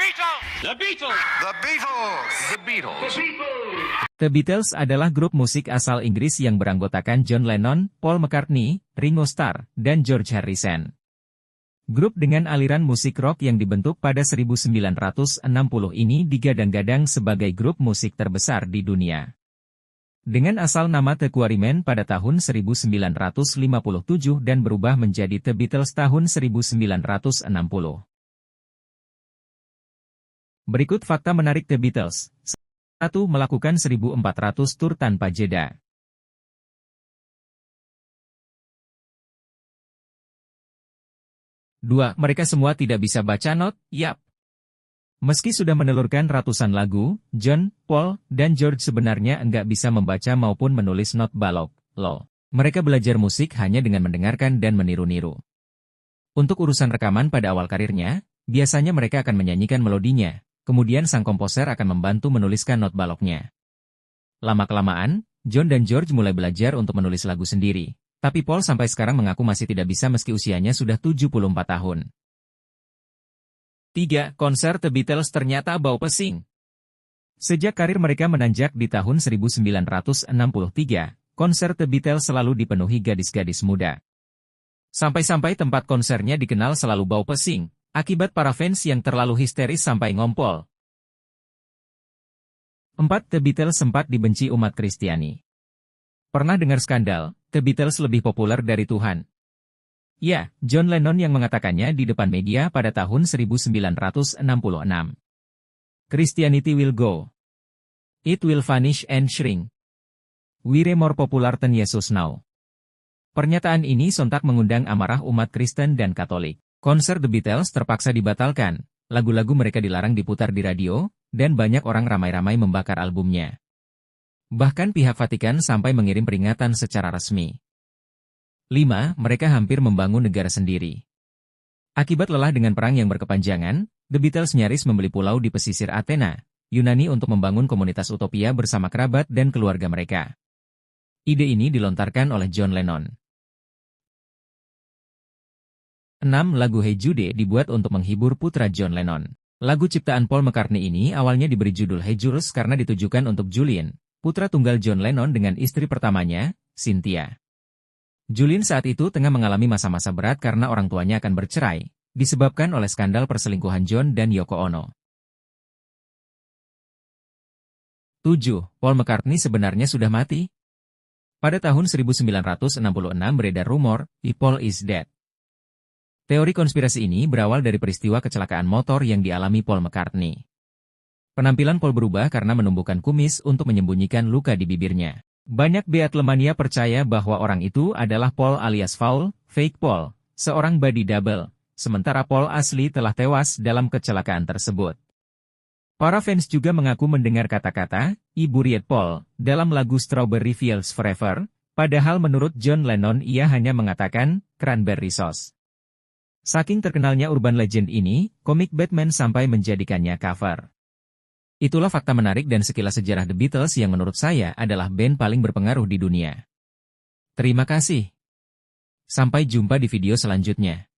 The Beatles. The Beatles. The Beatles. The Beatles adalah grup musik asal Inggris yang beranggotakan John Lennon, Paul McCartney, Ringo Starr, dan George Harrison. Grup dengan aliran musik rock yang dibentuk pada 1960 ini digadang-gadang sebagai grup musik terbesar di dunia. Dengan asal nama The Quarrymen pada tahun 1957 dan berubah menjadi The Beatles tahun 1960. Berikut fakta menarik The Beatles. 1. Melakukan 1.400 tur tanpa jeda. 2. Mereka semua tidak bisa baca not, yap. Meski sudah menelurkan ratusan lagu, John, Paul, dan George sebenarnya enggak bisa membaca maupun menulis not balok, lol. Mereka belajar musik hanya dengan mendengarkan dan meniru-niru. Untuk urusan rekaman pada awal karirnya, biasanya mereka akan menyanyikan melodinya, kemudian sang komposer akan membantu menuliskan not baloknya. Lama-kelamaan, John dan George mulai belajar untuk menulis lagu sendiri. Tapi Paul sampai sekarang mengaku masih tidak bisa meski usianya sudah 74 tahun. 3. Konser The Beatles ternyata bau pesing. Sejak karir mereka menanjak di tahun 1963, konser The Beatles selalu dipenuhi gadis-gadis muda. Sampai-sampai tempat konsernya dikenal selalu bau pesing, akibat para fans yang terlalu histeris sampai ngompol. 4. The Beatles sempat dibenci umat Kristiani. Pernah dengar skandal, The Beatles lebih populer dari Tuhan? Ya, John Lennon yang mengatakannya di depan media pada tahun 1966. Christianity will go. It will vanish and shrink. We're more popular than Jesus now. Pernyataan ini sontak mengundang amarah umat Kristen dan Katolik. Konser The Beatles terpaksa dibatalkan, lagu-lagu mereka dilarang diputar di radio, dan banyak orang ramai-ramai membakar albumnya. Bahkan pihak Vatikan sampai mengirim peringatan secara resmi. 5. Mereka hampir membangun negara sendiri. Akibat lelah dengan perang yang berkepanjangan, The Beatles nyaris membeli pulau di pesisir Athena, Yunani untuk membangun komunitas utopia bersama kerabat dan keluarga mereka. Ide ini dilontarkan oleh John Lennon. 6. Lagu Hey Jude dibuat untuk menghibur putra John Lennon. Lagu ciptaan Paul McCartney ini awalnya diberi judul Hey Jules karena ditujukan untuk Julian, putra tunggal John Lennon dengan istri pertamanya, Cynthia. Julian saat itu tengah mengalami masa-masa berat karena orang tuanya akan bercerai, disebabkan oleh skandal perselingkuhan John dan Yoko Ono. 7. Paul McCartney sebenarnya sudah mati? Pada tahun 1966 beredar rumor, Paul is dead. Teori konspirasi ini berawal dari peristiwa kecelakaan motor yang dialami Paul McCartney. Penampilan Paul berubah karena menumbuhkan kumis untuk menyembunyikan luka di bibirnya. Banyak Beatlemania percaya bahwa orang itu adalah Paul alias Foul, fake Paul, seorang body double, sementara Paul asli telah tewas dalam kecelakaan tersebut. Para fans juga mengaku mendengar kata-kata, "I buried Paul," dalam lagu Strawberry Fields Forever, padahal menurut John Lennon ia hanya mengatakan, "cranberry sauce." Saking terkenalnya urban legend ini, komik Batman sampai menjadikannya cover. Itulah fakta menarik dan sekilas sejarah The Beatles yang menurut saya adalah band paling berpengaruh di dunia. Terima kasih. Sampai jumpa di video selanjutnya.